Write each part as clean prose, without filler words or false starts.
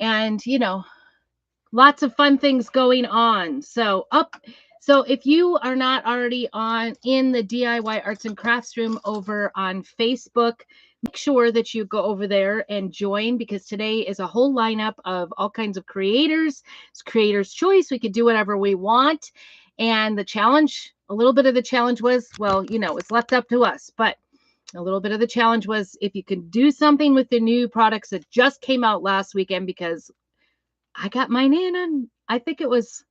and, lots of fun things going on. So if you are not already in the DIY Arts and Crafts room over on Facebook, make sure that you go over there and join, because today is a whole lineup of all kinds of creators. It's creator's choice. We could do whatever we want. And the challenge, a little bit of the challenge was, well, it's left up to us, but a little bit of the challenge was if you could do something with the new products that just came out last weekend, because I got mine in on, I think it was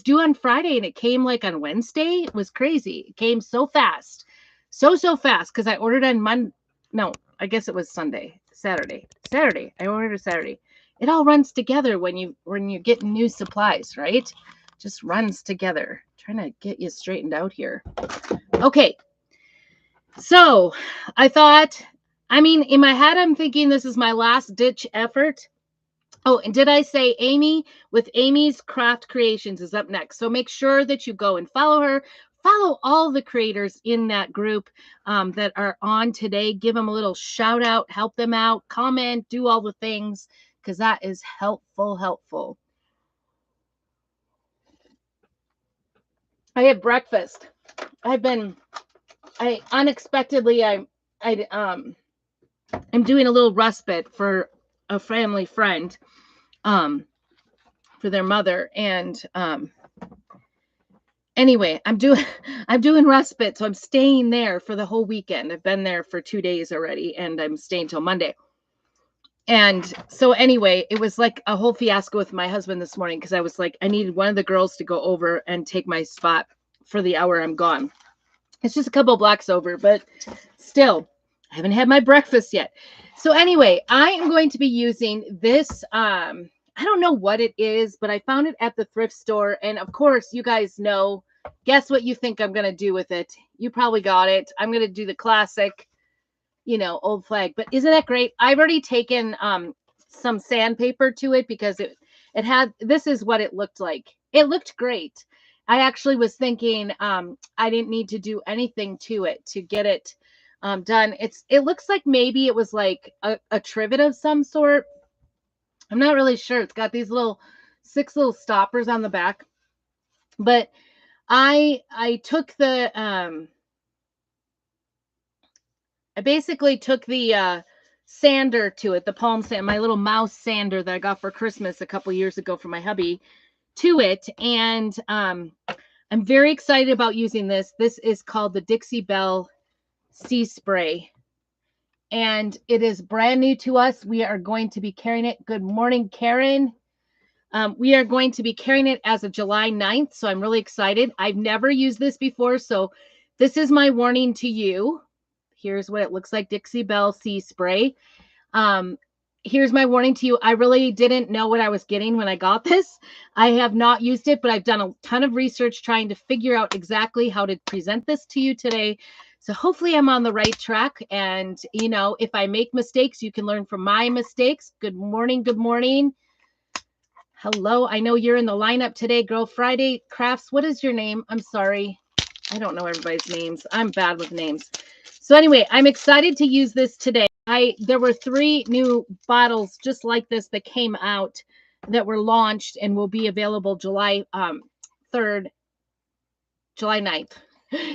due on Friday and it came like on Wednesday. It was crazy. It came so fast. So fast, because I ordered on Monday. No, I guess it was Saturday. I ordered a Saturday. It all runs together when you're getting new supplies, right? Just runs together. Trying to get you straightened out here. Okay. So I thought, in my head, I'm thinking this is my last ditch effort. Oh, and did I say Amy with Amy's Craft Creations is up next? So make sure that you go and follow her. Follow all the creators in that group that are on today. Give them a little shout out, help them out, comment, do all the things, because that is helpful. I had breakfast. I'm doing a little respite for a family friend for their mother, and anyway, I'm doing respite, so I'm staying there for the whole weekend. I've been there for 2 days already, and I'm staying till Monday. And so anyway, it was like a whole fiasco with my husband this morning, because I was like, I needed one of the girls to go over and take my spot for the hour I'm gone. It's just a couple blocks over, but still, I haven't had my breakfast yet. So anyway, I am going to be using this. I don't know what it is, but I found it at the thrift store. And of course, you guys know, guess what you think I'm going to do with it? You probably got it. I'm going to do the classic, old flag. But isn't that great? I've already taken some sandpaper to it, because this is what it looked like. It looked great. I actually was thinking I didn't need to do anything to it to get it done. It looks like maybe it was like a trivet of some sort. I'm not really sure. It's got these 6 little stoppers on the back, but I took I basically took the sander to it, the palm sand, my little mouse sander that I got for Christmas a couple years ago for my hubby, to it. And I'm very excited about using this. This is called the Dixie Bell Sea Spray, and it is brand new to us. We are going to be carrying it. Good morning, Karen. We are going to be carrying it as of July 9th, so I'm really excited. I've never used this before, so this is my warning to you. Here's what it looks like, Dixie Bell Sea Spray. Here's my warning to you. I really didn't know what I was getting when I got this. I have not used it, but I've done a ton of research trying to figure out exactly how to present this to you today. So hopefully I'm on the right track. And, if I make mistakes, you can learn from my mistakes. Good morning. Good morning. Hello. I know you're in the lineup today, Girl Friday Crafts. What is your name? I'm sorry. I don't know everybody's names. I'm bad with names. So anyway, I'm excited to use this today. There were 3 new bottles just like this that came out that were launched and will be available July 3rd, July 9th.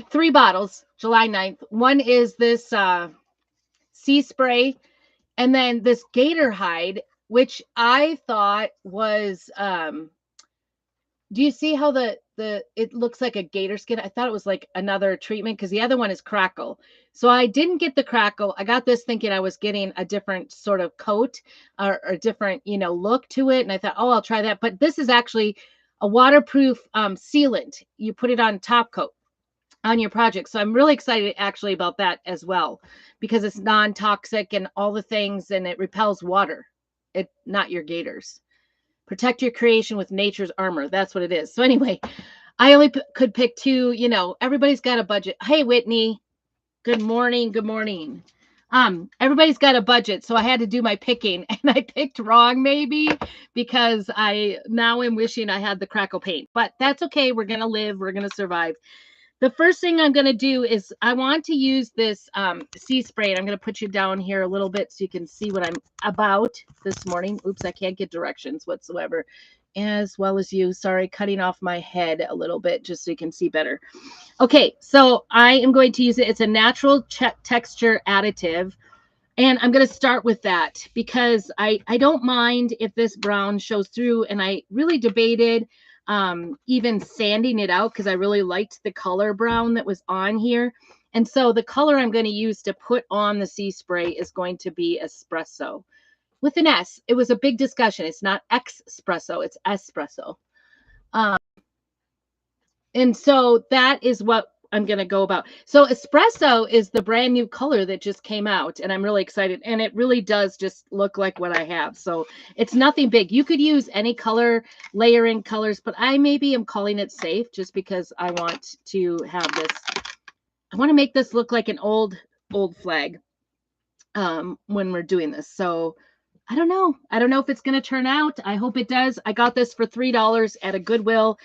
3 bottles, July 9th. One is this sea spray, and then this gator hide, which I thought was do you see how it looks like a gator skin? I thought it was like another treatment, because the other one is crackle. So I didn't get the crackle. I got this thinking I was getting a different sort of coat or a different, look to it. And I thought, oh, I'll try that. But this is actually a waterproof sealant. You put it on top coat on your project. So I'm really excited actually about that as well, because it's non-toxic and all the things, and it repels water. Not your gators. Protect your creation with nature's armor. That's what it is. So anyway, I only could pick 2. Everybody's got a budget. Hey, Whitney. Good morning. Good morning. Everybody's got a budget, so I had to do my picking, and I picked wrong maybe, because I now am wishing I had the crackle paint, but that's okay. We're going to live. We're going to survive. the first thing I'm going to do is I want to use this sea spray, and I'm going to put you down here a little bit so you can see what I'm about this morning. Oops, I can't get directions whatsoever, as well as you. Sorry, cutting off my head a little bit just so you can see better. Okay, so I am going to use it. It's a natural texture additive. And I'm going to start with that because I don't mind if this brown shows through. And I really debated even sanding it out because I really liked the color brown that was on here. And so the color I'm going to use to put on the sea spray is going to be espresso with an S. It was a big discussion. It's not espresso, it's espresso. And so that is what I'm going to go about. So espresso is the brand new color that just came out, and I'm really excited. And it really does just look like what I have. So it's nothing big. You could use any color, layering colors, but I maybe am calling it safe just because I want to have this. I want to make this look like an old flag when we're doing this. So I don't know. I don't know if it's going to turn out. I hope it does. I got this for $3 at a Goodwill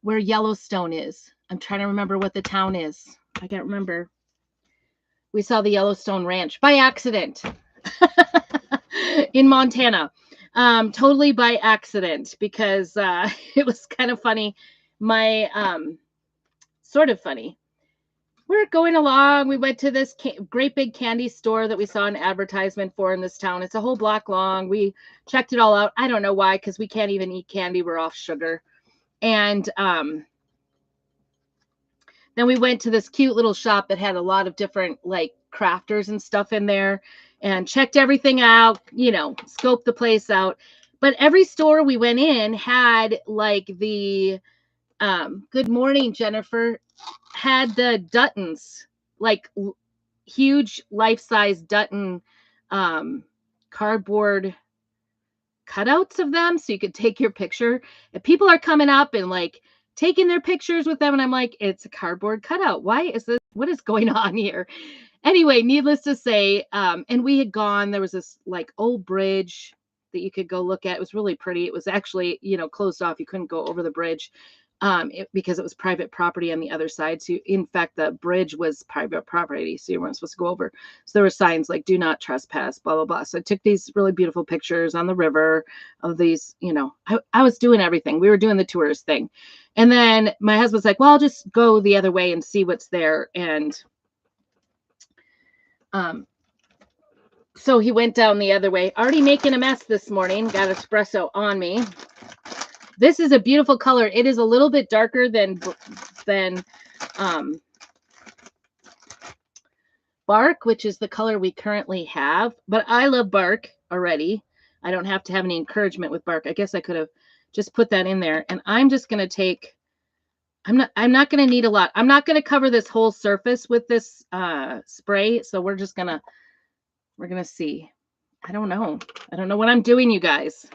where Yellowstone is. I'm trying to remember what the town is. I can't remember. We saw the Yellowstone Ranch by accident in Montana. Totally by accident because it was kind of funny. Sort of funny. We're going along. We went to this great big candy store that we saw an advertisement for in this town. It's a whole block long. We checked it all out. I don't know why, because we can't even eat candy. We're off sugar. And then we went to this cute little shop that had a lot of different like crafters and stuff in there and checked everything out, scoped the place out. But every store we went in had like the, good morning, Jennifer, had the Duttons, like huge life-size Dutton cardboard cutouts of them so you could take your picture. And people are coming up and like taking their pictures with them. And I'm like, it's a cardboard cutout. Why is this? What is going on here? Anyway, needless to say, and we had gone, there was this like old bridge that you could go look at. It was really pretty. It was actually, closed off. You couldn't go over the bridge because it was private property on the other side. So in fact, the bridge was private property. So you weren't supposed to go over. So there were signs like, do not trespass, blah, blah, blah. So I took these really beautiful pictures on the river of these, I was doing everything. We were doing the tourist thing. And then my husband's like, well, I'll just go the other way and see what's there. And so he went down the other way, already making a mess this morning, got espresso on me. This is a beautiful color. It is a little bit darker than bark, which is the color we currently have. But I love bark already. I don't have to have any encouragement with bark. I guess I could have just put that in there. And I'm just going to take, I'm not going to need a lot. I'm not going to cover this whole surface with this spray. So we're going to see. I don't know. I don't know what I'm doing, you guys.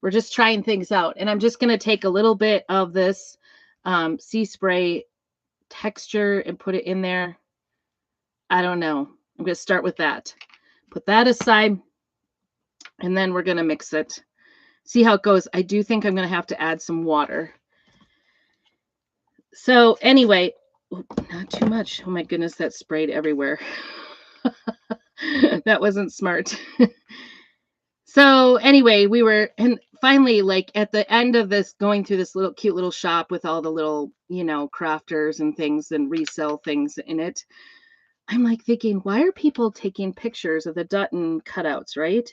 We're just trying things out. And I'm just going to take a little bit of this sea spray texture and put it in there. I don't know. I'm going to start with that. Put that aside. And then we're going to mix it. See how it goes. I do think I'm going to have to add some water. So anyway, not too much. Oh my goodness, that sprayed everywhere. That wasn't smart. So anyway, we were, and finally, like at the end of this, going through this little cute little shop with all the little, crafters and things and resell things in it. I'm like thinking, why are people taking pictures of the Dutton cutouts, right?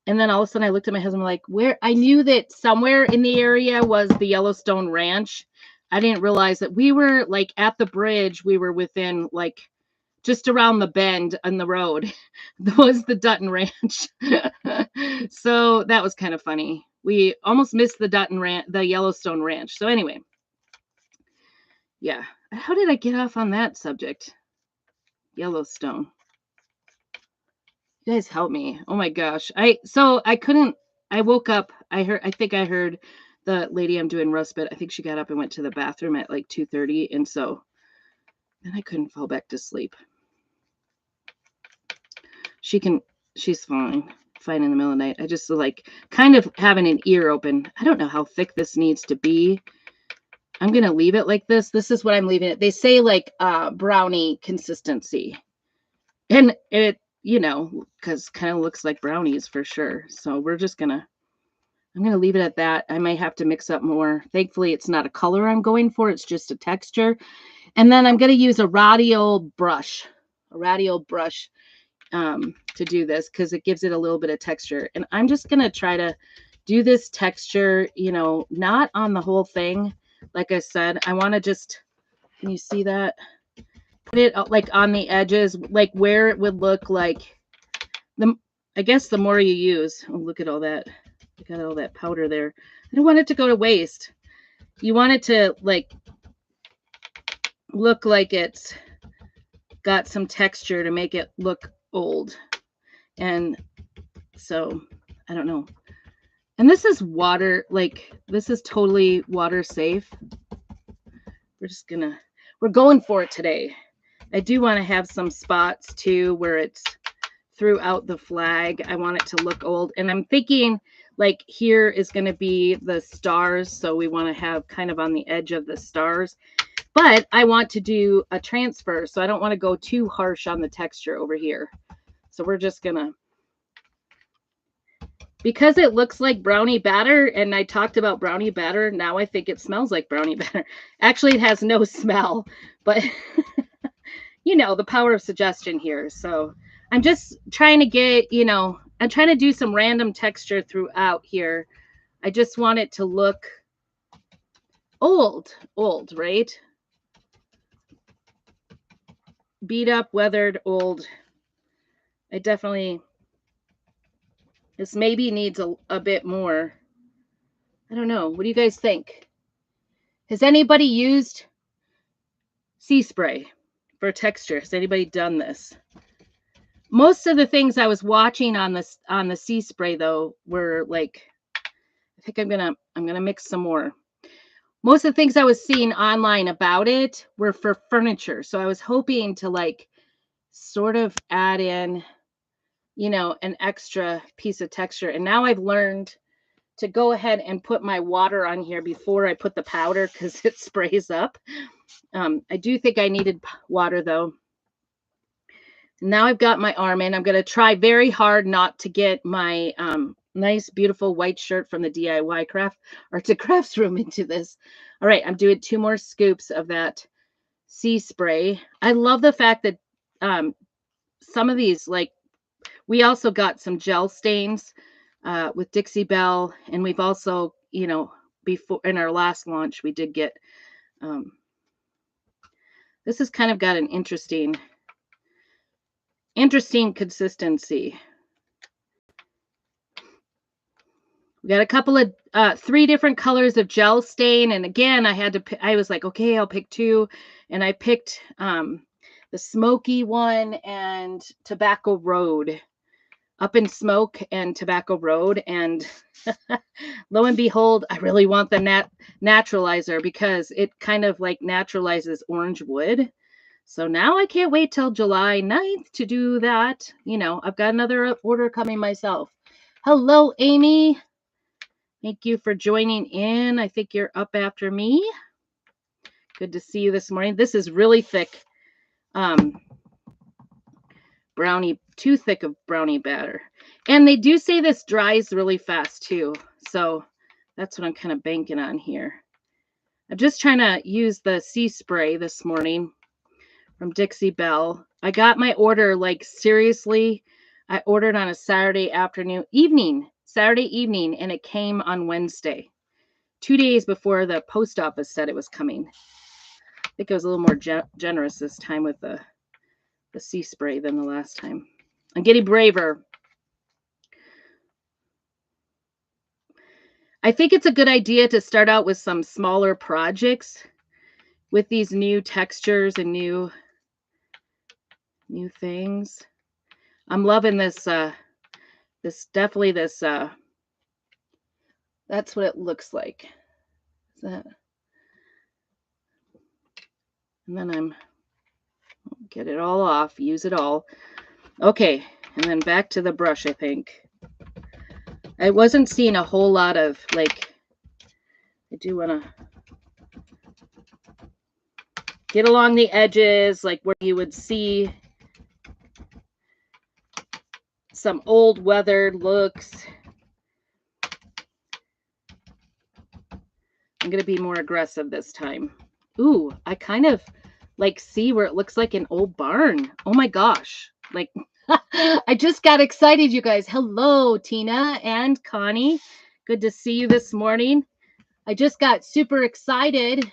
And then all of a sudden I looked at my husband like, where? I knew that somewhere in the area was the Yellowstone Ranch. I didn't realize that we were like at the bridge. We were within like just around the bend on the road. That was the Dutton Ranch. So that was kind of funny. We almost missed the Yellowstone Ranch. So anyway, yeah. How did I get off on that subject? Yellowstone. You guys help me. Oh my gosh. I woke up. I think I heard the lady I'm doing respite. I think she got up and went to the bathroom at like 2:30. And so then I couldn't fall back to sleep. She's fine in the middle of the night. I just like kind of having an ear open. I don't know how thick this needs to be. I'm going to leave it like this. This is what I'm leaving it. They say like brownie consistency. And it, you know, because kind of looks like brownies for sure. So we're just going to, I'm going to leave it at that. I might have to mix up more. Thankfully, it's not a color I'm going for. It's just a texture. And then I'm going to use a radial brush to do this because it gives it a little bit of texture. And I'm just going to try to do this texture, you know, not on the whole thing. Like I said, I want to just, can you see that? Put it like on the edges, like where it would look like I guess the more you use, oh, look at all that. I got all that powder there. I don't want it to go to waste. You want it to like look like it's got some texture to make it look old. And so I don't know. And this is water, like this is totally water safe. We're going for it today. I do want to have some spots too where it's throughout the flag. I want it to look old. And I'm thinking like here is going to be the stars. So we want to have kind of on the edge of the stars. But I want to do a transfer. So I don't want to go too harsh on the texture over here. So we're just going to, because it looks like brownie batter, and I talked about brownie batter, now I think it smells like brownie batter. Actually, it has no smell, but you know, the power of suggestion here. So I'm just trying to get, you know, I'm trying to do some random texture throughout here. I just want it to look old, right? Beat up, weathered, old. I definitely, this maybe needs a bit more. I don't know. What do you guys think? Has anybody used sea spray for texture? Has anybody done this? Most of the things I was watching on the sea spray though were like, I think I'm gonna mix some more. Most of the things I was seeing online about it were for furniture. So I was hoping to like sort of add in, you know, an extra piece of texture. And now I've learned to go ahead and put my water on here before I put the powder because it sprays up. I do think I needed water though. Now I've got my arm in. I'm going to try very hard not to get my nice, beautiful white shirt from the DIY crafts room into this. All right, I'm doing 2 more scoops of that sea spray. I love the fact that some of these, like, we also got some gel stains with Dixie Bell, and we've also, you know, before in our last launch, we did get, this has kind of got an interesting consistency. We got a couple of 3 different colors of gel stain, and again I was like, okay, I'll pick 2, and I picked the smoky one and Tobacco Road, Up in Smoke and Tobacco Road. And lo and behold, I really want the naturalizer because it kind of like naturalizes orange wood. So now I can't wait till July 9th to do that. You know, I've got another order coming myself. Hello, Amy. Thank you for joining in. I think you're up after me. Good to see you this morning. This is really thick brownie, too thick of brownie batter. And they do say this dries really fast too. So that's what I'm kind of banking on here. I'm just trying to use the sea spray this morning from Dixie Bell. I got my order, like seriously, I ordered on a Saturday evening, and it came on Wednesday, 2 days before the post office said it was coming. I think it was a little more generous this time with the sea spray than the last time. I'm getting braver. I think it's a good idea to start out with some smaller projects with these new textures and new things. I'm loving this definitely this that's what it looks like. Is that? And then I'm get it all off, use it all. Okay, and then back to the brush, I think. I wasn't seeing a whole lot of, like, I do want to Get along the edges, like where you would see some old weathered looks. I'm going to be more aggressive this time. Ooh, I kind of like see where it looks like an old barn. Oh my gosh. Like, I just got excited, you guys. Hello, Tina and Connie. Good to see you this morning. I just got super excited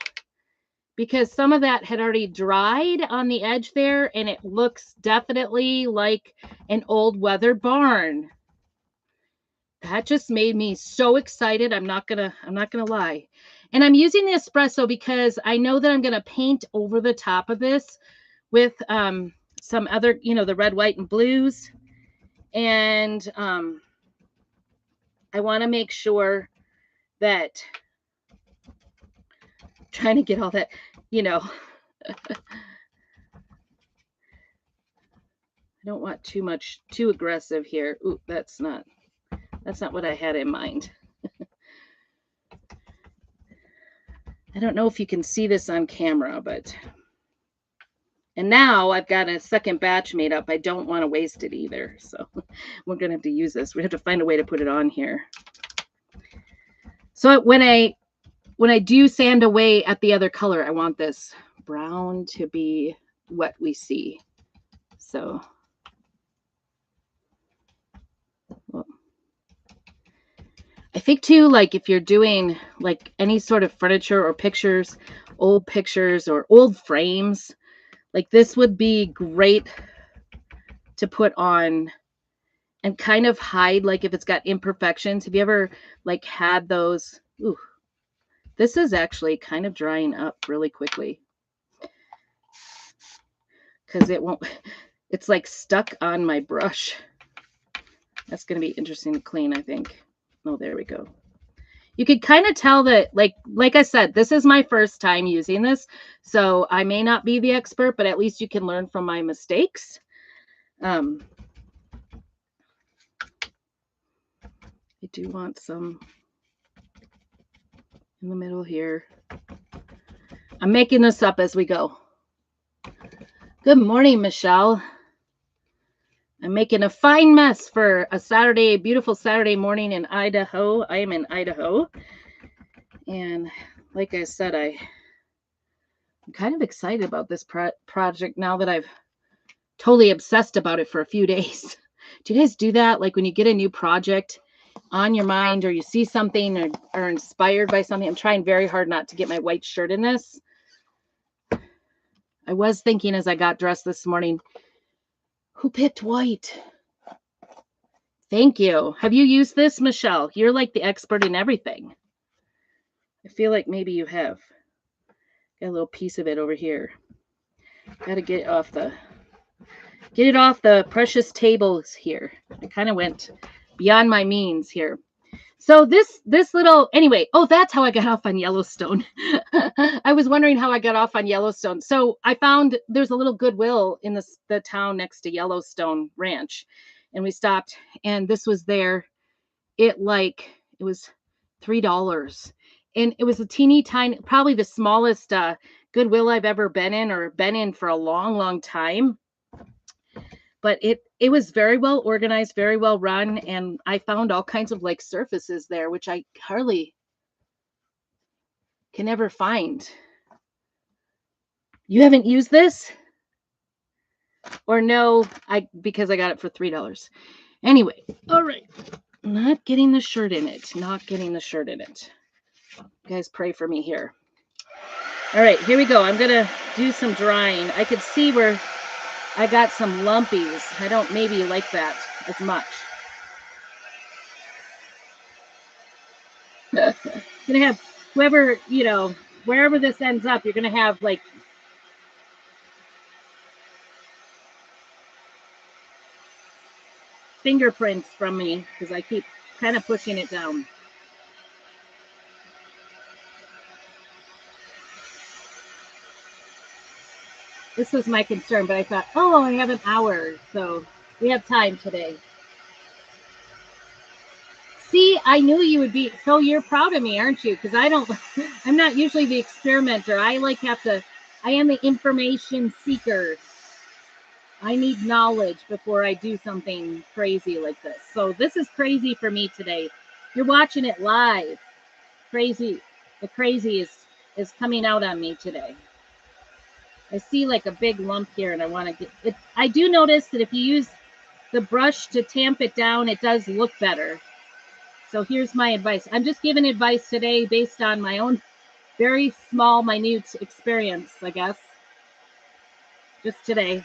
because some of that had already dried on the edge there, and it looks definitely like an old weathered barn. That just made me so excited. I'm not gonna lie. And I'm using the espresso because I know that I'm gonna paint over the top of this with some other, the red, white, and blues. And I want to make sure that trying to get all that, I don't want too aggressive here. Ooh, that's not what I had in mind. I don't know if you can see this on camera, and now I've got a second batch made up. I don't want to waste it either. So we're going to have to use this. We have to find a way to put it on here. So when I do sand away at the other color, I want this brown to be what we see. So I think too, like if you're doing like any sort of furniture or pictures, old pictures or old frames, like this would be great to put on and kind of hide, like if it's got imperfections. Have you ever like had those? Ooh, this is actually kind of drying up really quickly because it's like stuck on my brush. That's going to be interesting to clean, I think. Oh, there we go. You could kind of tell that, like I said, this is my first time using this, so I may not be the expert, but at least you can learn from my mistakes. I do want some in the middle here. I'm making this up as we go. Good morning, Michelle. I'm making a fine mess for a beautiful Saturday morning in Idaho. I am in Idaho. And like I said, I'm kind of excited about this project now that I've totally obsessed about it for a few days. Do you guys do that? Like when you get a new project on your mind or you see something or are inspired by something. I'm trying very hard not to get my white shirt in this. I was thinking as I got dressed this morning, who picked white? Thank you. Have you used this, Michelle? You're like the expert in everything. I feel like maybe you have. Got a little piece of it over here. Got to get it off the precious tables here. I kind of went beyond my means here. So this little, anyway, oh, that's how I got off on Yellowstone. I was wondering how I got off on Yellowstone. So I found there's a little Goodwill in the town next to Yellowstone Ranch. And we stopped and this was there. It was $3. And it was a teeny tiny, probably the smallest Goodwill I've ever been in for a long, long time. But it was very well organized, very well run. And I found all kinds of like surfaces there, which I hardly can ever find. You haven't used this? Or no, because I got it for $3. Anyway, all right. Not getting the shirt in it. You guys pray for me here. All right, here we go. I'm going to do some drying. I could see where I got some lumpies. I don't maybe like that as much. You're going to have whoever, wherever this ends up, you're going to have like fingerprints from me because I keep kind of pushing it down. This was my concern, but I thought, oh, I have an hour, so we have time today. See, I knew you would be, so you're proud of me, aren't you? Because I'm not usually the experimenter. I I am an information seeker. I need knowledge before I do something crazy like this. So this is crazy for me today. You're watching it live. Crazy. The crazy is coming out on me today. I see like a big lump here and I want to get it. I do notice that if you use the brush to tamp it down, it does look better. So here's my advice. I'm just giving advice today based on my own very small, minute experience, I guess. Just today.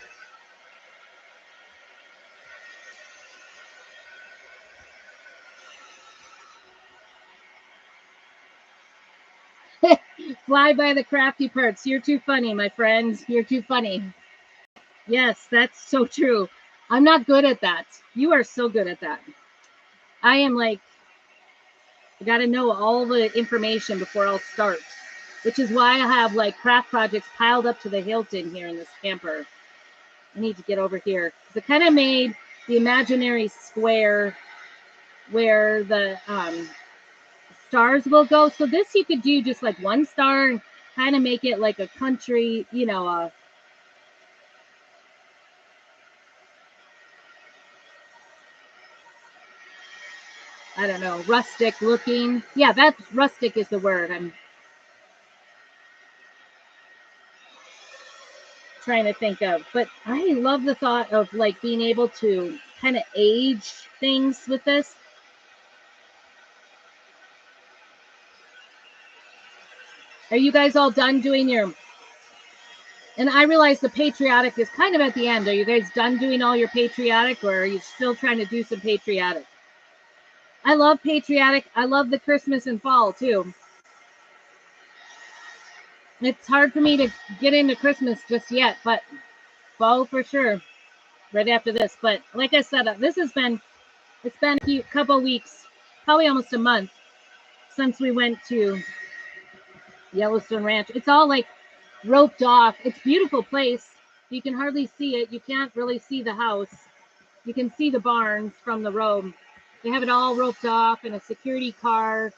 Fly by the crafty parts. You're too funny, my friends. You're too funny. Yes, that's so true. I'm not good at that. You are so good at that. I am like, I got to know all the information before I'll start, which is why I have like craft projects piled up to the Hilton here in this camper. I need to get over here. It kind of made the imaginary square where the stars will go. So this you could do just like one star and kind of make it like a country, you know, I don't know, rustic looking. Yeah, that's rustic is the word I'm trying to think of. But I love the thought of like being able to kind of age things with this. Are you guys all done doing your, and I realize the patriotic is kind of at the end. Are you guys done doing all your patriotic or are you still trying to do some patriotic? I love patriotic. I love the Christmas and fall too. It's hard for me to get into Christmas just yet, but fall for sure right after this. But like I said, this has been, it's been a couple weeks, probably almost a month since we went to Yellowstone Ranch. It's all like roped off. It's a beautiful place. You can hardly see it. You can't really see the house. You can see the barns from the road. They have it all roped off in a security car.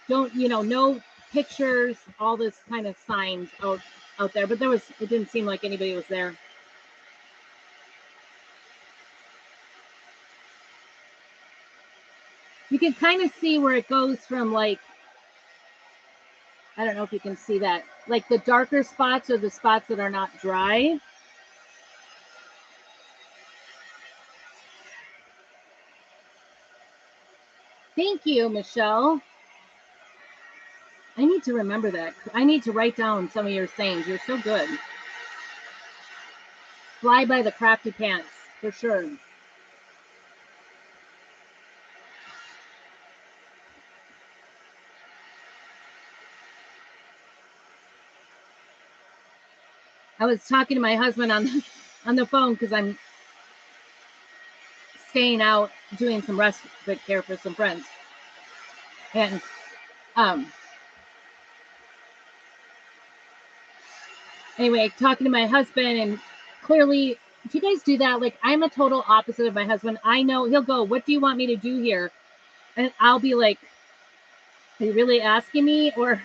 Don't, you know, no pictures, all this kind of signs out there. But it didn't seem like anybody was there. You can kind of see where it goes from like, I don't know if you can see that, like the darker spots are the spots that are not dry. Thank you, Michelle. I need to remember that. I need to write down some of your sayings. You're so good. Fly by the crafty pants, for sure. I was talking to my husband on the phone because I'm staying out doing some respite care for some friends. And anyway, talking to my husband, and clearly, if you guys do that, like I'm a total opposite of my husband. I know he'll go, "What do you want me to do here?" And I'll be like, "Are you really asking me? Or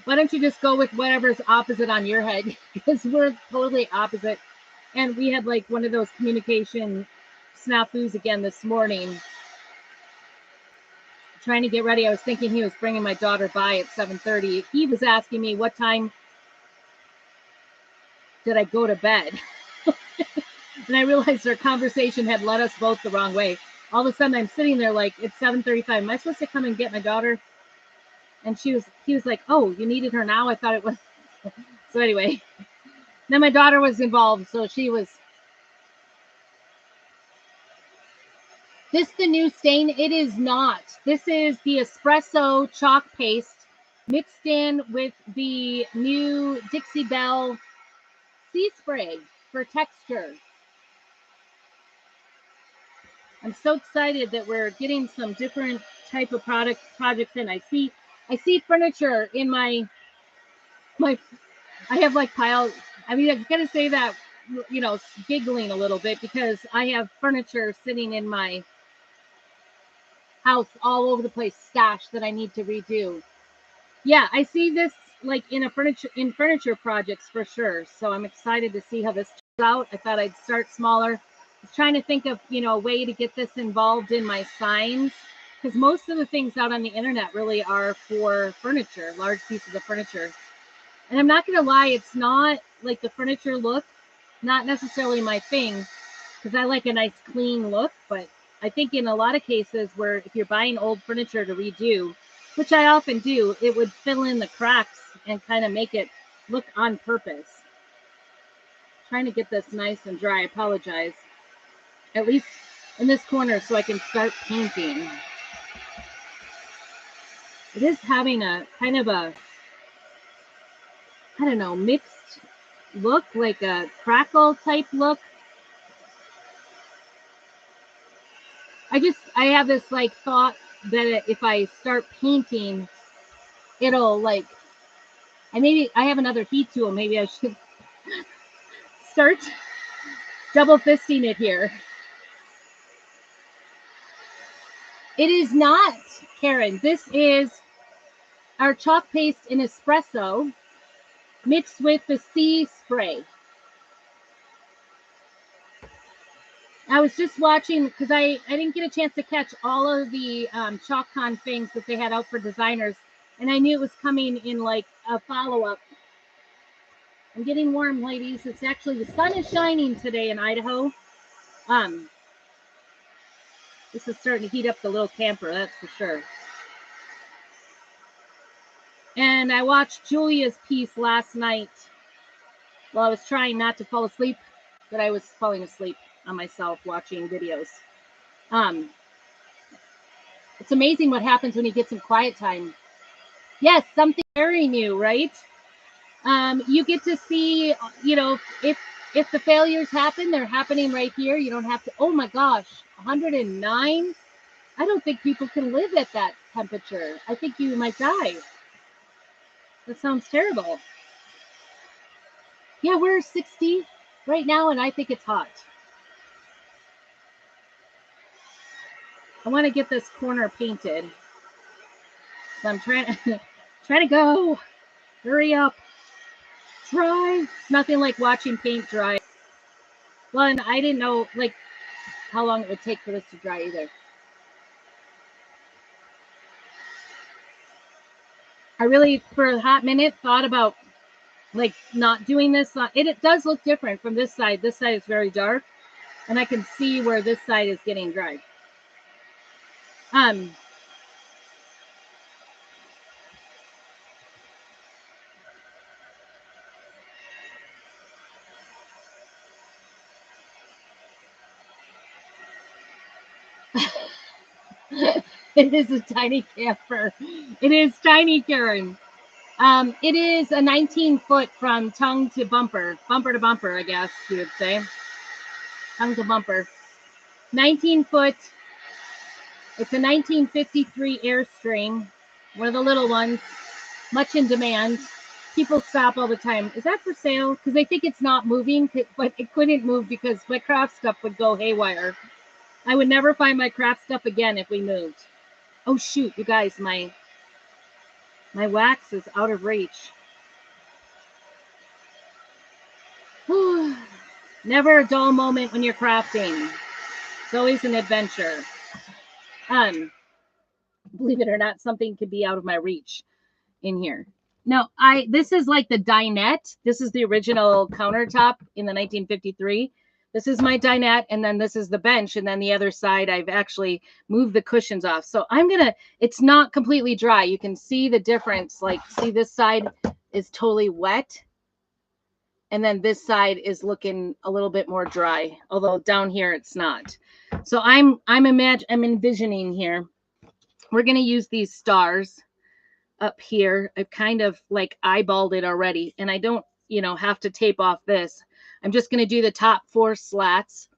why don't you just go with whatever's opposite on your head?" Because we're totally opposite. And we had like one of those communication snafus again this morning. Trying to get ready. I was thinking he was bringing my daughter by at 7:30. He was asking me what time did I go to bed. And I realized our conversation had led us both the wrong way. All of a sudden I'm sitting there like it's 7:35. Am I supposed to come and get my daughter? And he was like, "Oh, you needed her now?" I thought it was. So anyway, then my daughter was involved, so she was. This the new stain? It is not. This is the espresso chalk paste mixed in with the new Dixie Bell Sea Spray for texture. I'm so excited that we're getting some different type of projects in. I see furniture in my I have like piles. I mean, I'm gonna say that, you know, giggling a little bit because I have furniture sitting in my house all over the place, stashed that I need to redo. Yeah, I see this like in furniture projects for sure. So I'm excited to see how this turns out. I thought I'd start smaller. I was trying to think of, a way to get this involved in my signs, because most of the things out on the internet really are for furniture, large pieces of furniture. And I'm not going to lie, it's not like the furniture look, not necessarily my thing, because I like a nice clean look. But I think in a lot of cases where if you're buying old furniture to redo, which I often do, it would fill in the cracks and kind of make it look on purpose. Trying to get this nice and dry. I apologize. At least in this corner so I can start painting. It is having a kind of a, I don't know, mixed look, like a crackle type look. I have this like thought that if I start painting, it'll like, I have another heat tool. Maybe I should start double fisting it here. It is not, Karen. This is our chalk paste in espresso mixed with the sea spray. I was just watching because I didn't get a chance to catch all of the ChalkCon things that they had out for designers, and I knew it was coming in like a follow-up. I'm getting warm, ladies. It's actually, the sun is shining today in Idaho. This is starting to heat up the little camper, that's for sure. And I watched Julia's piece last night while I was trying not to fall asleep, but I was falling asleep on myself watching videos. It's amazing what happens when you get some quiet time. Yes, something very new, right? You get to see, if the failures happen, they're happening right here. You don't have to, oh my gosh, 109? I don't think people can live at that temperature. I think you might die. That sounds terrible. Yeah, we're 60 right now, and I think it's hot. I want to get this corner painted. So I'm trying to go. Hurry up. Dry. Nothing like watching paint dry. Well, and I didn't know like how long it would take for this to dry either. I really, for a hot minute, thought about like not doing this. It does look different from this side. This side is very dark, and I can see where this side is getting dry. It is a tiny camper. It is tiny, Karen. It is a 19-foot from tongue to bumper to bumper, I guess you would say. Tongue to bumper. 19-foot. It's a 1953 Airstream, one of the little ones, much in demand. People stop all the time. Is that for sale? Because they think it's not moving, but it couldn't move because my craft stuff would go haywire. I would never find my craft stuff again if we moved. Oh shoot, you guys, my wax is out of reach. Never a dull moment when you're crafting. It's always an adventure. Believe it or not, something could be out of my reach in here. No, this is like the dinette. This is the original countertop in the 1953. This is my dinette, and then this is the bench, and then the other side I've actually moved the cushions off. So it's not completely dry. You can see the difference. Like, see, this side is totally wet, and then this side is looking a little bit more dry, although down here it's not. So I'm envisioning here. We're going to use these stars up here. I've kind of like eyeballed it already, and I don't, have to tape off this. I'm just going to do the top 4 slats.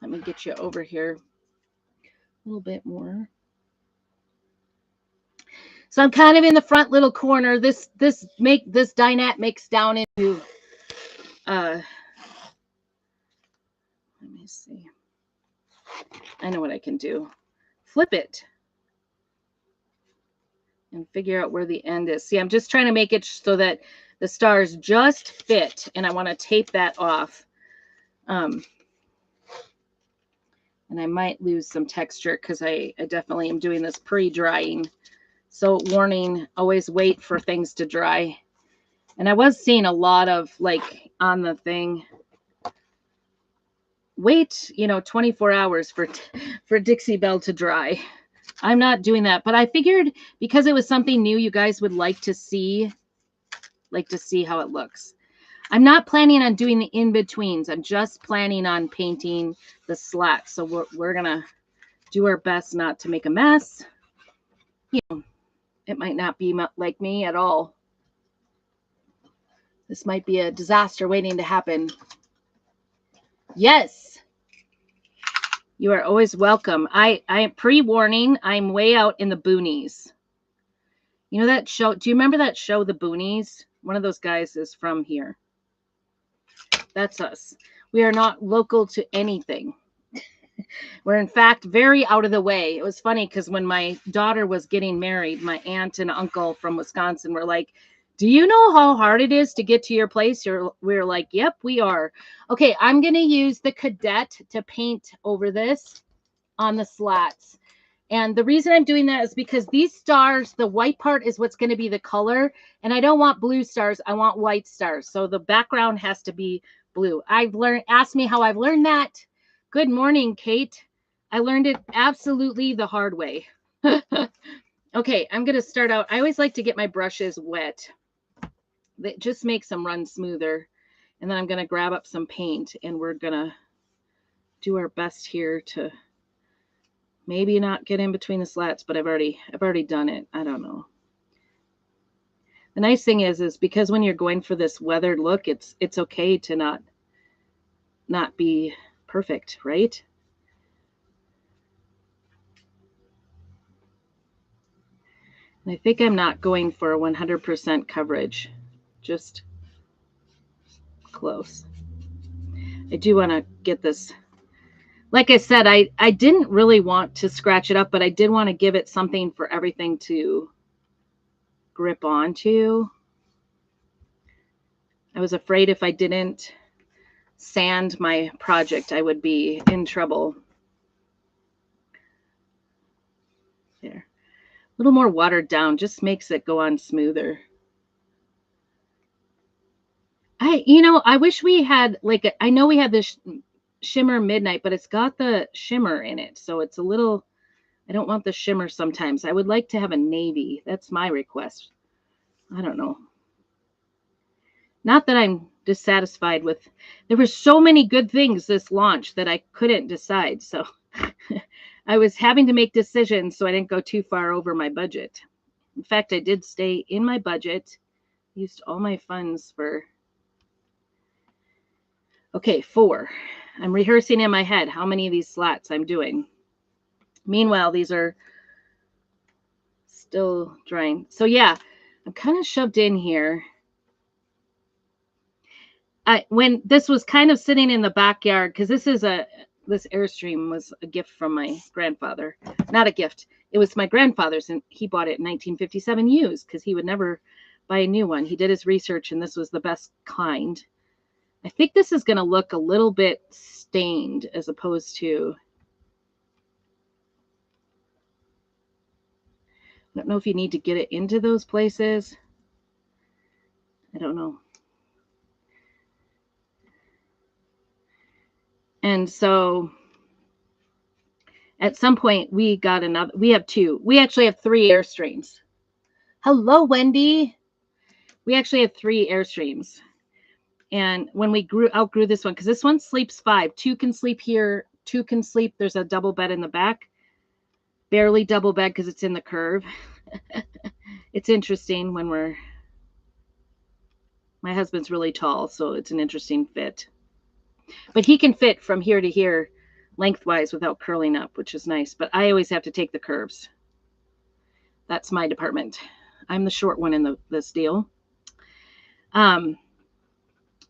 Let me get you over here a little bit more. So I'm kind of in the front little corner. This dinette makes down into let me see. I know what I can do. Flip it. and figure out where the end is. See, I'm just trying to make it so that the stars just fit, and I want to tape that off. And I might lose some texture because I definitely am doing this pre-drying. So warning, always wait for things to dry. And I was seeing a lot of like on the thing, wait, 24 hours for Dixie Bell to dry. I'm not doing that, but I figured because it was something new, you guys would like to see how it looks. I'm not planning on doing the in-betweens. I'm just planning on painting the slats. So we're going to do our best not to make a mess. It might not be like me at all. This might be a disaster waiting to happen. Yes. You are always welcome. I pre-warning, I'm way out in the boonies. You know that show? Do you remember that show, The Boonies? One of those guys is from here. That's us. We are not local to anything. We're, in fact, very out of the way. It was funny because when my daughter was getting married, my aunt and uncle from Wisconsin were like, do you know how hard it is to get to your place? We're like, yep, we are. Okay, I'm going to use the Cadet to paint over this on the slats. And the reason I'm doing that is because these stars, the white part is what's going to be the color. And I don't want blue stars. I want white stars. So the background has to be blue. Ask me how I've learned that. Good morning, Kate. I learned it absolutely the hard way. Okay, I'm going to start out. I always like to get my brushes wet. That just makes them run smoother. And then I'm going to grab up some paint and we're going to do our best here to maybe not get in between the slats, but I've already done it. I don't know. The nice thing is because when you're going for this weathered look, it's okay to not be perfect, right? And I think I'm not going for a 100% coverage, just close. I do want to get this. Like I said, I didn't really want to scratch it up, but I did want to give it something for everything to grip onto. I was afraid if I didn't sand my project, I would be in trouble. There. A little more watered down just makes it go on smoother. I wish we had I know we had this shimmer midnight, but it's got the shimmer in it. So it's a little, I don't want the shimmer sometimes. I would like to have a navy. That's my request. I don't know. Not that I'm dissatisfied with, there were so many good things this launch that I couldn't decide. So I was having to make decisions so I didn't go too far over my budget. In fact, I did stay in my budget, used all my funds for, okay, 4. I'm rehearsing in my head how many of these slats I'm doing. Meanwhile, these are still drying. So yeah, I'm kind of shoved in here. When this was kind of sitting in the backyard, because this Airstream was a gift from my grandfather. Not a gift. It was my grandfather's, and he bought it in 1957 used because he would never buy a new one. He did his research, and this was the best kind. I think this is going to look a little bit stained as opposed to, I don't know if you need to get it into those places. I don't know. And so at some point we have 2. We actually have 3 Airstreams. Hello, Wendy. We actually have 3 Airstreams. And when we outgrew this one, because this one sleeps 5, 2 can sleep here, 2 can sleep. There's a double bed in the back, barely double bed because it's in the curve. It's interesting when my husband's really tall, so it's an interesting fit. But he can fit from here to here lengthwise without curling up, which is nice. But I always have to take the curves. That's my department. I'm the short one in this deal.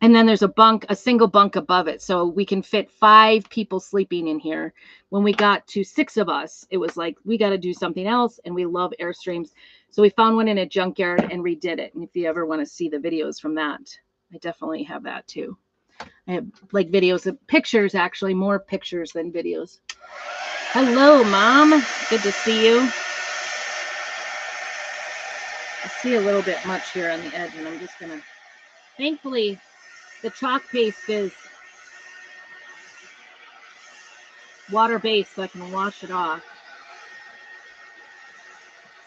And then there's a single bunk above it. So we can fit 5 people sleeping in here. When we got to 6 of us, it was like, we got to do something else. And we love Airstreams. So we found one in a junkyard and redid it. And if you ever want to see the videos from that, I definitely have that too. I have like videos of pictures, actually, more pictures than videos. Hello, Mom. Good to see you. I see a little bit much here on the edge, and I'm just going to, thankfully, the chalk paste is water-based, so I can wash it off.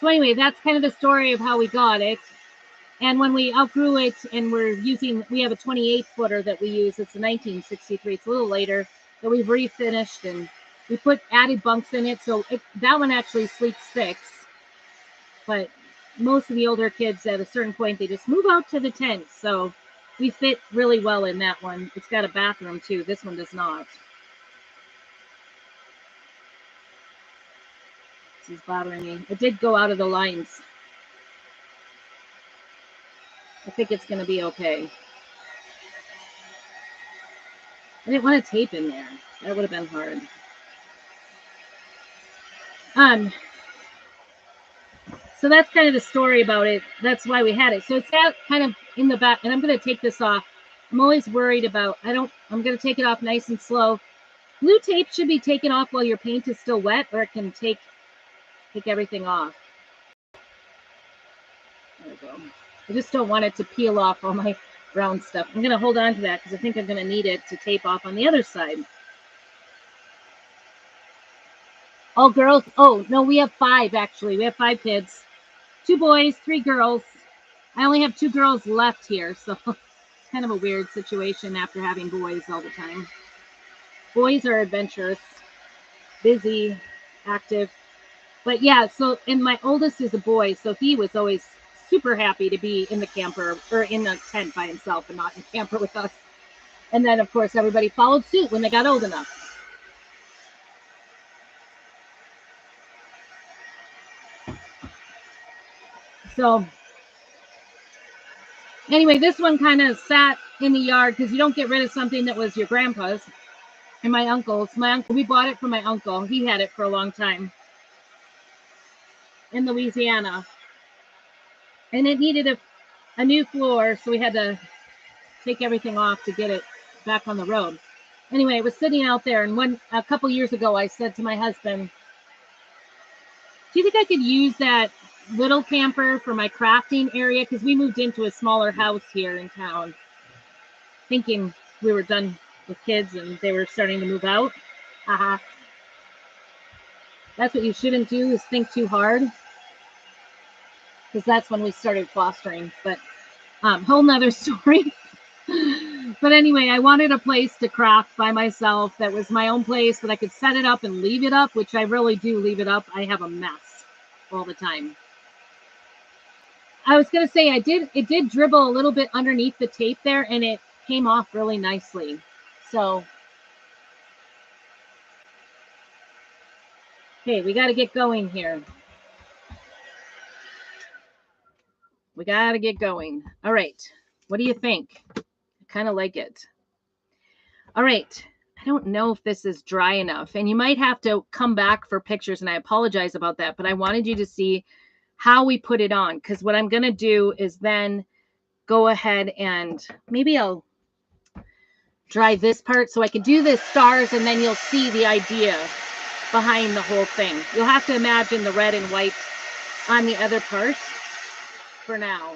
So anyway, that's kind of the story of how we got it. And when we outgrew it and we have a 28 footer that we use. It's a 1963. It's a little later that we've refinished, and we put added bunks in it. So that one actually sleeps 6. But most of the older kids at a certain point, they just move out to the tent. So we fit really well in that one. It's got a bathroom too. This one does not. This is bothering me. It did go out of the lines. I think it's going to be okay. I didn't want to tape in there. That would have been hard. So that's kind of the story about it. That's why we had it. So it's out kind of in the back, and I'm going to take this off. I'm always worried about, I'm going to take it off nice and slow. Glue tape should be taken off while your paint is still wet, or it can take everything off. There we go. I just don't want it to peel off all my brown stuff. I'm going to hold on to that because I think I'm going to need it to tape off on the other side. All girls. Oh, no, we have 5, actually. We have 5 kids. 2 boys, 3 girls. I only have 2 girls left here, so it's kind of a weird situation after having boys all the time. Boys are adventurous, busy, active. But yeah, so, and my oldest is a boy, so he was always super happy to be in the camper, or in the tent by himself and not in the camper with us. And then, of course, everybody followed suit when they got old enough. So anyway, this one kind of sat in the yard because you don't get rid of something that was your grandpa's and my uncle's. My uncle, we bought it from my uncle. He had it for a long time in Louisiana. And it needed a new floor, so we had to take everything off to get it back on the road. Anyway, it was sitting out there, and a couple years ago, I said to my husband, do you think I could use that little camper for my crafting area? Because we moved into a smaller house here in town, thinking we were done with kids and they were starting to move out. Haha. That's what you shouldn't do, is think too hard. Because that's when we started fostering. But whole nother story. But anyway, I wanted a place to craft by myself that was my own place, that I could set it up and leave it up, which I really do leave it up. I have a mess all the time. I was going to say, it did dribble a little bit underneath the tape there, and it came off really nicely. So, okay, we got to get going here. We got to get going. All right. What do you think? I kind of like it. All right. I don't know if this is dry enough, and you might have to come back for pictures, and I apologize about that, but I wanted you to see how we put it on, because what I'm going to do is then go ahead and maybe I'll dry this part so I can do the stars, and then you'll see the idea behind the whole thing. You'll have to imagine the red and white on the other part for now.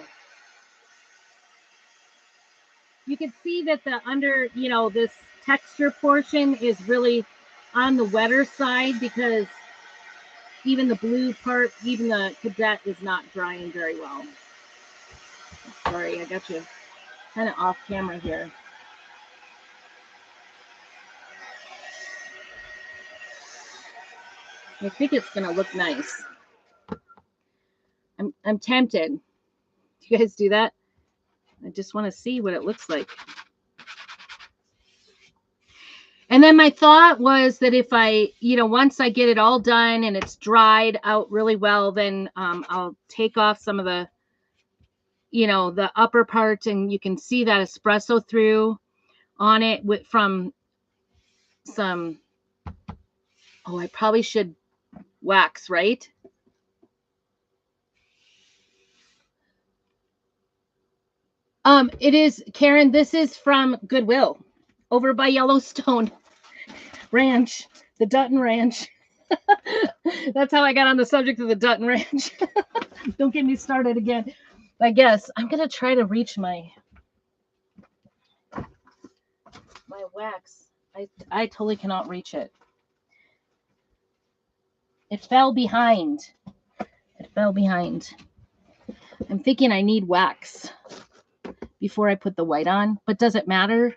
You can see that the under, this texture portion is really on the wetter side, because even the blue part, even the cadet, is not drying very well. Sorry, I got you kind of off camera here. I think it's going to look nice. I'm tempted. Do you guys do that? I just want to see what it looks like. And then my thought was that if I, once I get it all done and it's dried out really well, then I'll take off some of the, you know, the upper part, and you can see that espresso through on it from some, oh, I probably should wax, right? It is, Karen, this is from Goodwill over by Yellowstone Ranch, the Dutton Ranch. That's how I got on the subject of the Dutton Ranch. Don't get me started again. I guess I'm going to try to reach my wax. I totally cannot reach it. It fell behind. It fell behind. I'm thinking I need wax before I put the white on, but does it matter?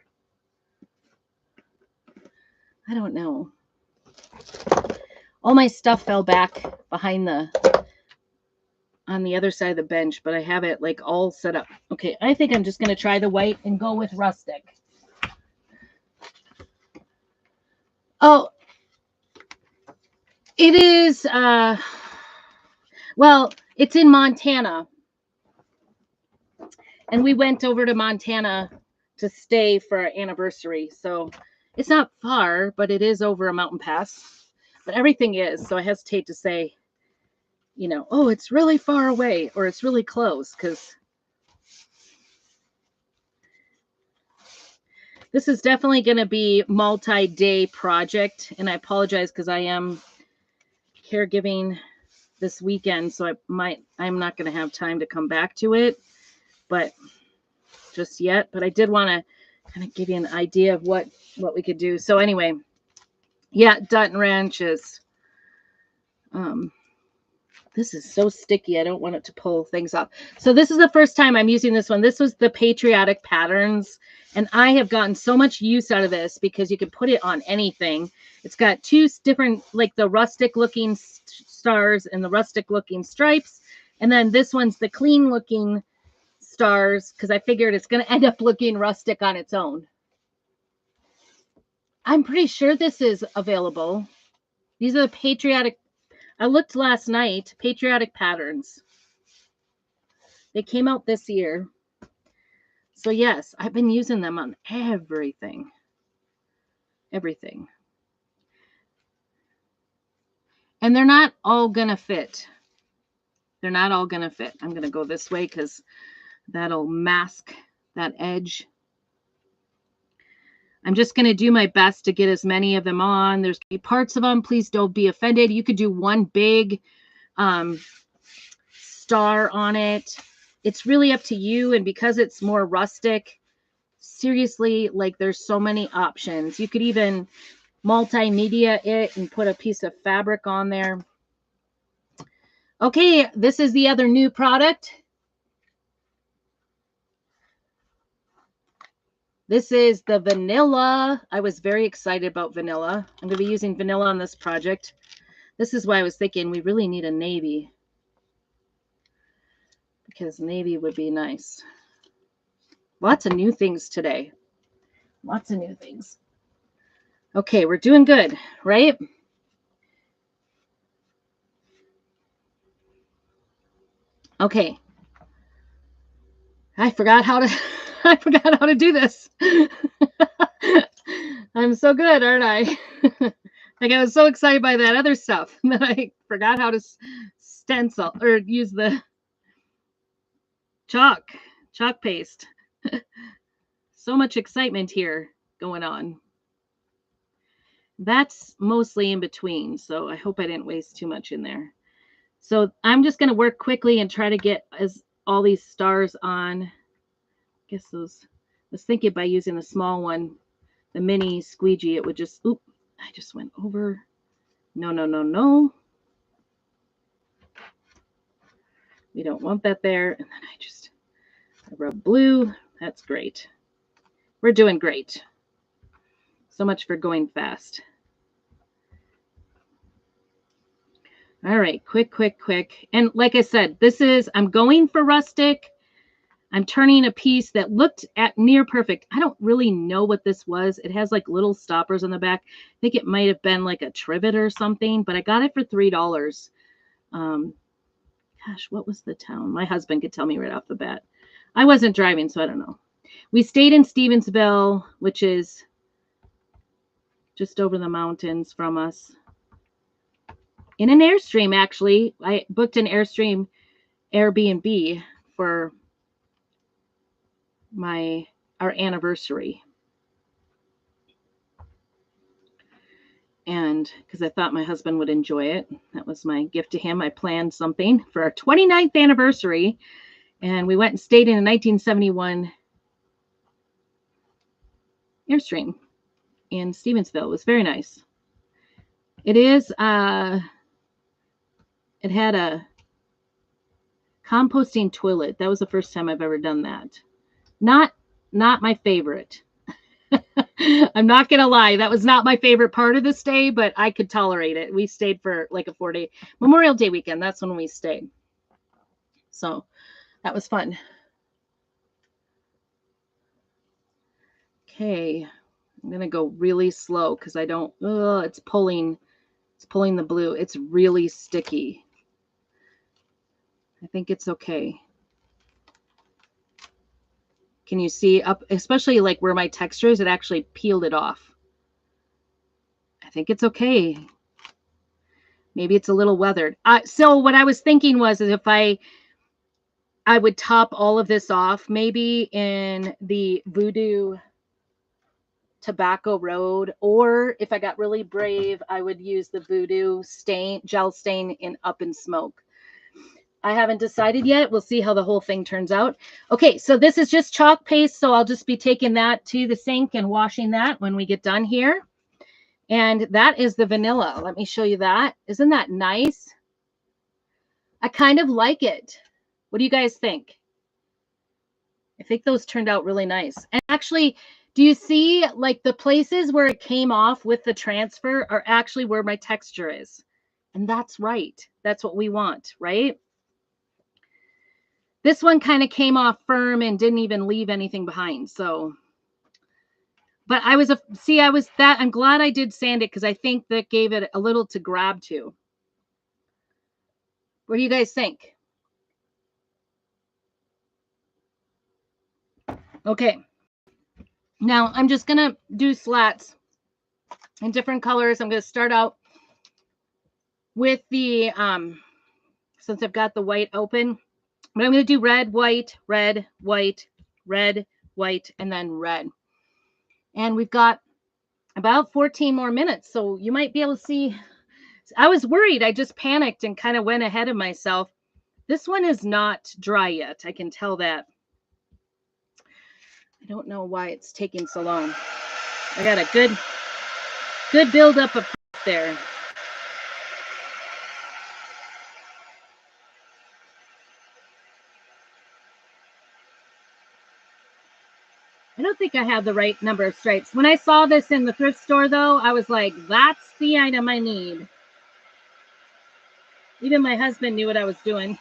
I don't know. All my stuff fell back behind on the other side of the bench, but I have it like all set up. Okay, I think I'm just going to try the white and go with rustic. Oh, it is, well, it's in Montana. And we went over to Montana to stay for our anniversary. So it's not far, but it is over a mountain pass. But everything is. So I hesitate to say, you know, oh, it's really far away or it's really close, because this is definitely going to be multi-day project. And I apologize because I am caregiving this weekend. So I'm not going to have time to come back to it, but just yet. But I did want to kind of give you an idea of what we could do. So anyway, yeah, Dutton Ranch is, this is so sticky. I don't want it to pull things off. So this is the first time I'm using this one. This was the Patriotic Patterns, and I have gotten so much use out of this because you can put it on anything. It's got two different, like the rustic looking stars and the rustic looking stripes. And then this one's the clean looking stars, because I figured it's going to end up looking rustic on its own. I'm pretty sure this is available. These are the Patriotic, I looked last night, Patriotic Patterns. They came out this year. So yes, I've been using them on everything. Everything. And they're not all going to fit. They're not all going to fit. I'm going to go this way because that'll mask that edge. I'm just going to do my best to get as many of them on. There's parts of them. Please don't be offended. You could do one big star on it. It's really up to you. And because it's more rustic, seriously, like there's so many options. You could even multimedia it and put a piece of fabric on there. Okay, this is the other new product. This is the vanilla. I was very excited about vanilla. I'm going to be using vanilla on this project. This is why I was thinking we really need a navy, because navy would be nice. Lots of new things today. Lots of new things. Okay, we're doing good, right? Okay. I forgot how to do this. I'm so good, aren't I? Like I was so excited by that other stuff that I forgot how to stencil or use the chalk paste. So much excitement here going on. That's mostly in between, so I hope I didn't waste too much in there. So I'm just going to work quickly and try to get all these stars on. I guess those, I was thinking by using the small one, the mini squeegee, it would just, oop, I just went over. No. We don't want that there. And then I rub blue. That's great. We're doing great. So much for going fast. All right, quick. And like I said, I'm going for rustic. I'm turning a piece that looked at near perfect. I don't really know what this was. It has like little stoppers on the back. I think it might have been like a trivet or something, but I got it for $3. Gosh, what was the town? My husband could tell me right off the bat. I wasn't driving, so I don't know. We stayed in Stevensville, which is just over the mountains from us. In an Airstream, actually. I booked an Airstream Airbnb for our anniversary. And because I thought my husband would enjoy it. That was my gift to him. I planned something for our 29th anniversary. And we went and stayed in a 1971 Airstream in Stevensville. It was very nice. It is, it had a composting toilet. That was the first time I've ever done that. Not my favorite. I'm not going to lie. That was not my favorite part of the stay, but I could tolerate it. We stayed for like a 4-day Memorial Day weekend. That's when we stayed. So that was fun. Okay. I'm going to go really slow because I don't, it's pulling the blue. It's really sticky. I think it's okay. Can you see up, especially like where my texture is, it actually peeled it off. I think it's okay. Maybe it's a little weathered. So what I was thinking was if I would top all of this off, maybe in the Voodoo Tobacco Road, or if I got really brave, I would use the Voodoo gel stain in Up in Smoke. I haven't decided yet. We'll see how the whole thing turns out. Okay, so this is just chalk paste, so I'll just be taking that to the sink and washing that when we get done here. And that is the vanilla. Let me show you that. Isn't that nice? I kind of like it. What do you guys think? I think those turned out really nice. And actually, do you see like the places where it came off with the transfer are actually where my texture is? And that's right. That's what we want, right? This one kind of came off firm and didn't even leave anything behind. So, but I'm glad I did sand it because I think that gave it a little to grab to. What do you guys think? Okay. Now I'm just going to do slats in different colors. I'm going to start out with the, since I've got the white open, but I'm going to do red, white, red, white, red, white, and then red. And we've got about 14 more minutes. So you might be able to see. I was worried. I just panicked and kind of went ahead of myself. This one is not dry yet. I can tell that. I don't know why it's taking so long. I got a good buildup of there. I don't think I have the right number of stripes. When I saw this in the thrift store, though, I was like, that's the item I need. Even my husband knew what I was doing.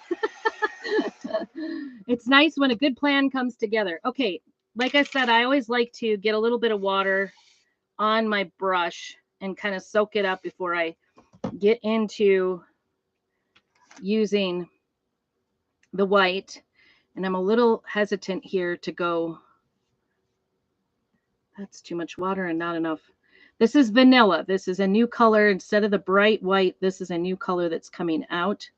It's nice when a good plan comes together. Okay, like I said, I always like to get a little bit of water on my brush and kind of soak it up before I get into using the white. And I'm a little hesitant here to go. That's too much water and not enough. This is vanilla. This is a new color. Instead of the bright white, this is a new color that's coming out.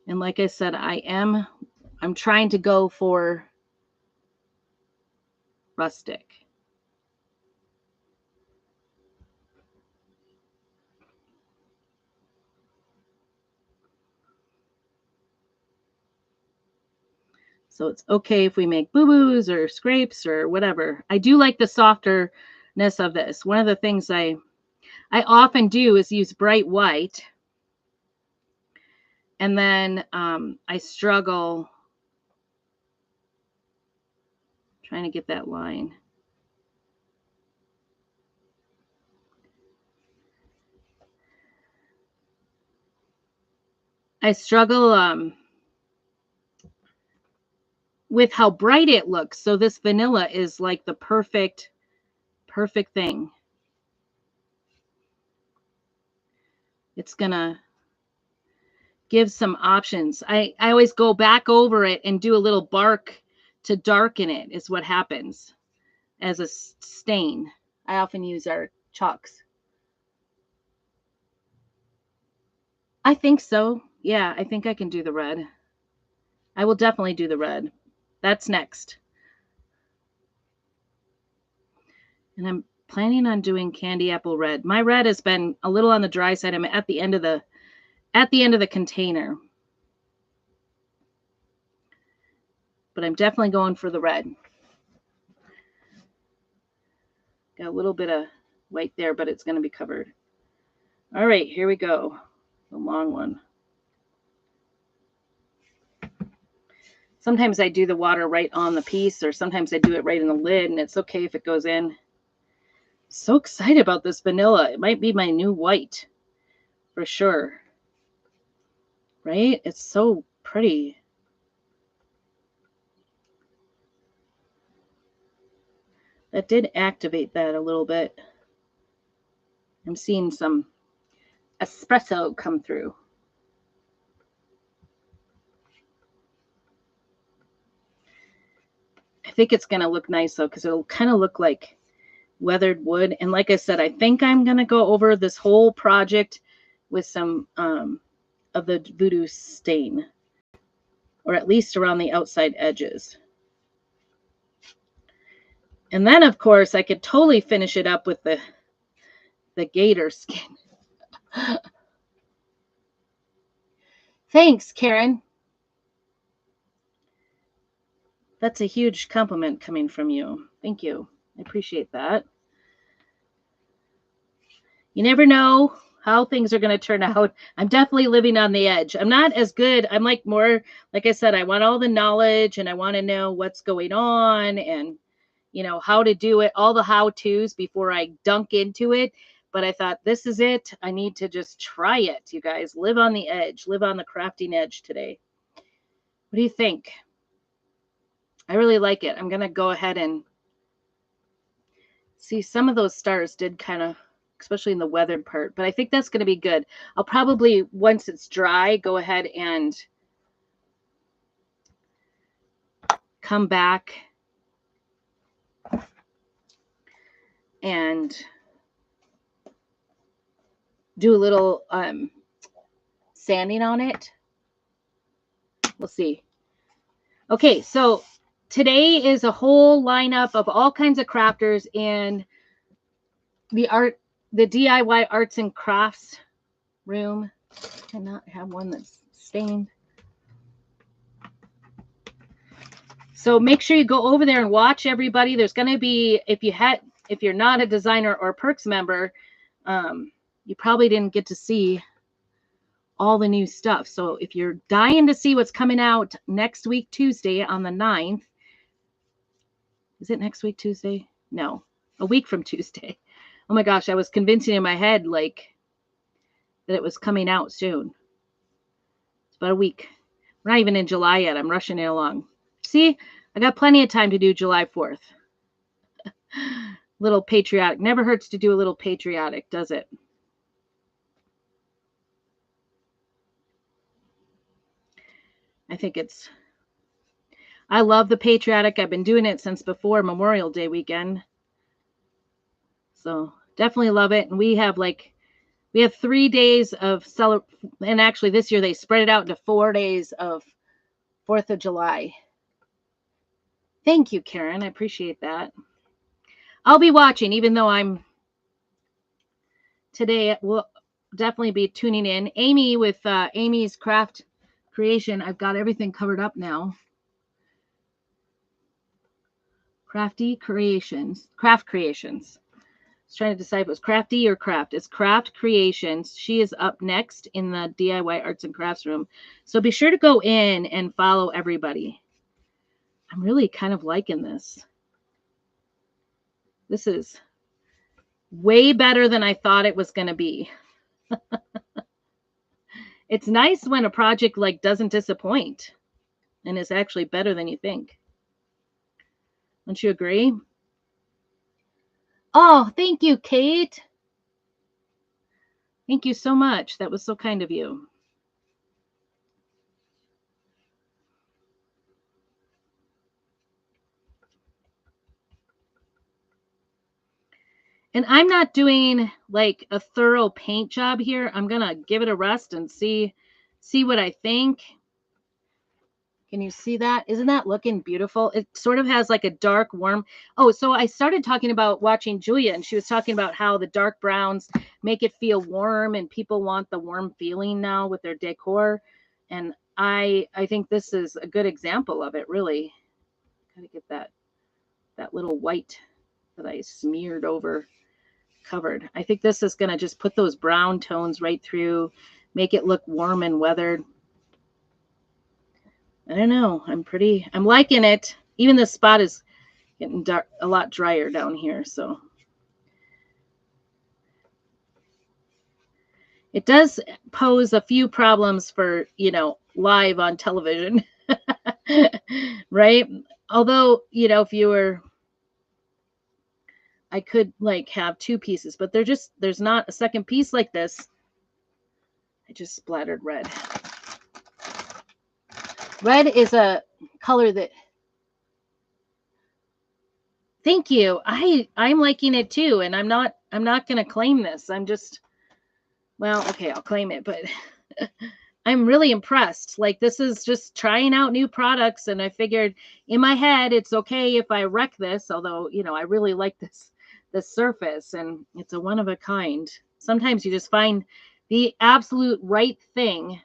And like I said, I'm trying to go for rustic. So it's okay if we make boo-boos or scrapes or whatever. I do like the softerness of this. One of the things I often do is use bright white. And then I struggle trying to get that line. I struggle with how bright it looks. So this vanilla is like the perfect thing. It's gonna gives some options. I always go back over it and do a little bark to darken it is what happens as a stain. I often use our chalks. I think so. Yeah, I think I can do the red. I will definitely do the red. That's next. And I'm planning on doing candy apple red. My red has been a little on the dry side. I'm at the end of the container. But I'm definitely going for the red. Got a little bit of white there, but it's going to be covered. All right, here we go. The long one. Sometimes I do the water right on the piece, or sometimes I do it right in the lid, and it's okay if it goes in. So excited about this vanilla. It might be my new white for sure. Right? It's so pretty. That did activate that a little bit. I'm seeing some espresso come through. I think it's going to look nice though, because it'll kind of look like weathered wood. And like I said, I think I'm going to go over this whole project with some of the voodoo stain, or at least around the outside edges. And then of course I could totally finish it up with the gator skin. Thanks, Karen. That's a huge compliment coming from you. Thank you. I appreciate that. You never know how things are going to turn out. I'm definitely living on the edge. I'm not as good. I'm like more, like I said, I want all the knowledge and I want to know what's going on and, you know, how to do it, all the how-tos before I dunk into it. But I thought, this is it. I need to just try it, you guys. Live on the edge. Live on the crafting edge today. What do you think? I really like it. I'm going to go ahead and see some of those stars did kind of, especially in the weathered part, but I think that's going to be good. I'll probably, once it's dry, go ahead and come back and do a little sanding on it. We'll see. Okay, so today is a whole lineup of all kinds of crafters in the DIY arts and crafts room. I cannot have one that's stained. So make sure you go over there and watch everybody. There's going to be, if you're not a designer or Perks member, you probably didn't get to see all the new stuff. So if you're dying to see what's coming out next week, Tuesday on the 9th, is it next week, Tuesday? No, a week from Tuesday. Oh my gosh, I was convincing in my head like that it was coming out soon. It's about a week. We're not even in July yet. I'm rushing it along. See, I got plenty of time to do July 4th. Little patriotic. Never hurts to do a little patriotic, does it? I love the patriotic. I've been doing it since before Memorial Day weekend. So definitely love it. And we have 3 days of and actually this year they spread it out into 4 days of 4th of July. Thank you, Karen. I appreciate that. I'll be watching, even though today will definitely be tuning in. Amy with Amy's Craft Creation. I've got everything covered up now. Craft Creations. I was trying to decide if it was crafty or craft. It's Craft Creations. She is up next in the DIY Arts and Crafts room. So be sure to go in and follow everybody. I'm really kind of liking this. This is way better than I thought it was going to be. It's nice when a project doesn't disappoint and is actually better than you think. Don't you agree? Oh, thank you, Kate. Thank you so much. That was so kind of you. And I'm not doing like a thorough paint job here. I'm going to give it a rest and see what I think. Can you see that? Isn't that looking beautiful? It sort of has like a dark warm. Oh, so I started talking about watching Julia, and she was talking about how the dark browns make it feel warm, and people want the warm feeling now with their decor. And I think this is a good example of it, really. Gotta get that little white that I smeared over covered. I think this is gonna just put those brown tones right through, make it look warm and weathered. I don't know. I'm liking it. Even this spot is getting dark, a lot drier down here. So it does pose a few problems for, live on television, right? Although, I could like have two pieces, but there's not a second piece like this. I just splattered red. Red is a color that, thank you. I'm liking it too, and I'm not going to claim this. Well, okay, I'll claim it, but I'm really impressed. Like, this is just trying out new products, and I figured in my head it's okay if I wreck this, although, I really like this surface, and it's a one of a kind. Sometimes you just find the absolute right thing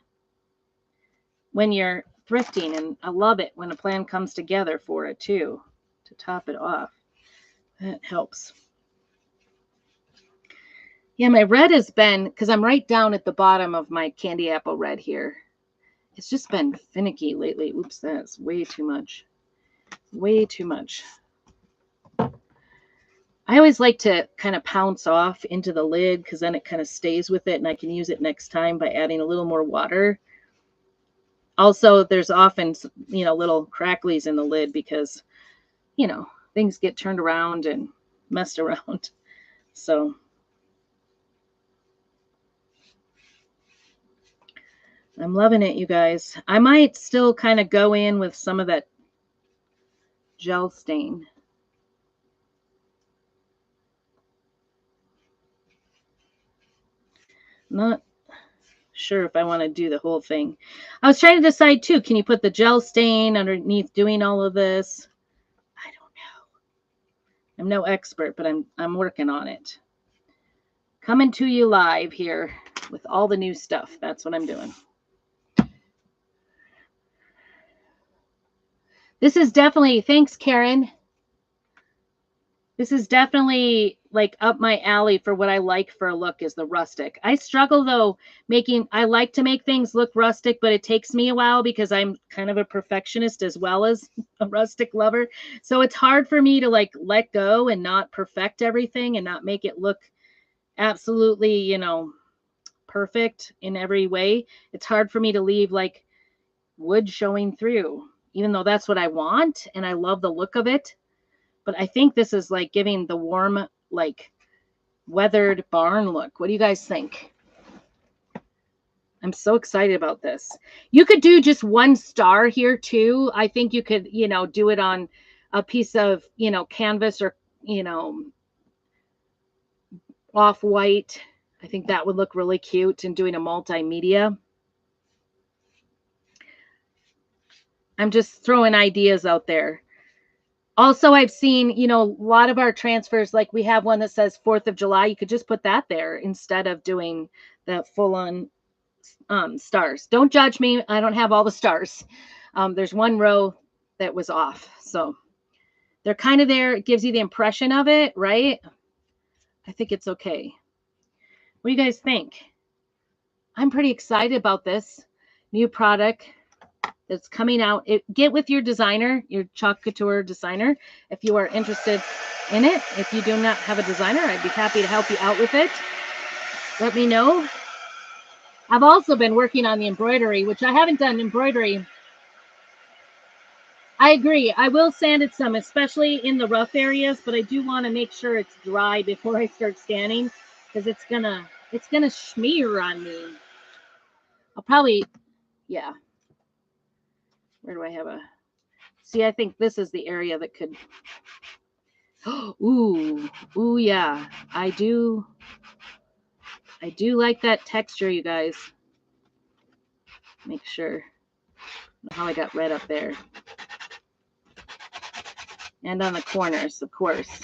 when you're thrifting, and I love it when a plan comes together for it too, to top it off. That helps. Yeah, my red has been, because I'm right down at the bottom of my candy apple red here. It's just been finicky lately. Oops, that's way too much. Way too much. I always like to kind of pounce off into the lid because then it kind of stays with it and I can use it next time by adding a little more water. Also, there's often, little cracklies in the lid because, things get turned around and messed around. So I'm loving it, you guys. I might still kind of go in with some of that gel stain. Not sure if I want to do the whole thing. I was trying to decide too, can you put the gel stain underneath doing all of this? I don't know. I'm no expert, but I'm working on it. Coming to you live here with all the new stuff. That's what I'm doing. This is definitely, thanks, Karen. This is definitely like up my alley for what I like for a look is the rustic. I struggle though I like to make things look rustic, but it takes me a while because I'm kind of a perfectionist as well as a rustic lover. So it's hard for me to like let go and not perfect everything and not make it look absolutely, perfect in every way. It's hard for me to leave like wood showing through, even though that's what I want and I love the look of it. But I think this is like giving the warm, like weathered barn look. What do you guys think? I'm so excited about this. You could do just one star here too. I think you could, do it on a piece of, canvas or, off-white. I think that would look really cute and doing a multimedia. I'm just throwing ideas out there. Also, I've seen, a lot of our transfers, like we have one that says 4th of July. You could just put that there instead of doing the full-on stars. Don't judge me. I don't have all the stars. There's one row that was off. So they're kind of there. It gives you the impression of it, right? I think it's okay. What do you guys think? I'm pretty excited about this new product that's coming out. Get with your designer, your Chalk Couture designer, if you are interested in it. If you do not have a designer, I'd be happy to help you out with it. Let me know. I've also been working on the embroidery, which I haven't done embroidery. I agree. I will sand it some, especially in the rough areas, but I do want to make sure it's dry before I start sanding because it's gonna smear on me. I'll probably, yeah. Where do I have see, I think this is the area that could Ooh, ooh, yeah. I do like that texture, you guys. Make sure how I got red up there. And on the corners, of course.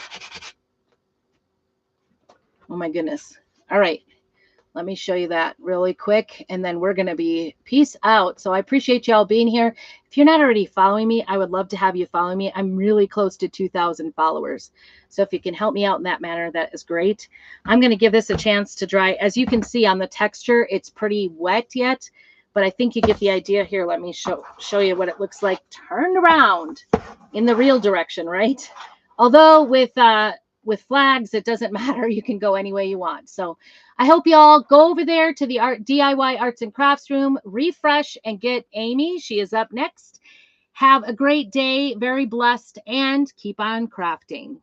Oh my goodness. All right. Let me show you that really quick, and then we're going to be peace out. So I appreciate y'all being here. If you're not already following me, I would love to have you follow me. I'm really close to 2,000 followers. So if you can help me out in that manner, that is great. I'm going to give this a chance to dry. As you can see on the texture, it's pretty wet yet, but I think you get the idea here. Let me show you what it looks like turned around in the real direction, right? Although with flags, it doesn't matter. You can go any way you want. So I hope you all go over there to the DIY Arts and Crafts room, refresh, and get Amy. She is up next. Have a great day, very blessed, and keep on crafting.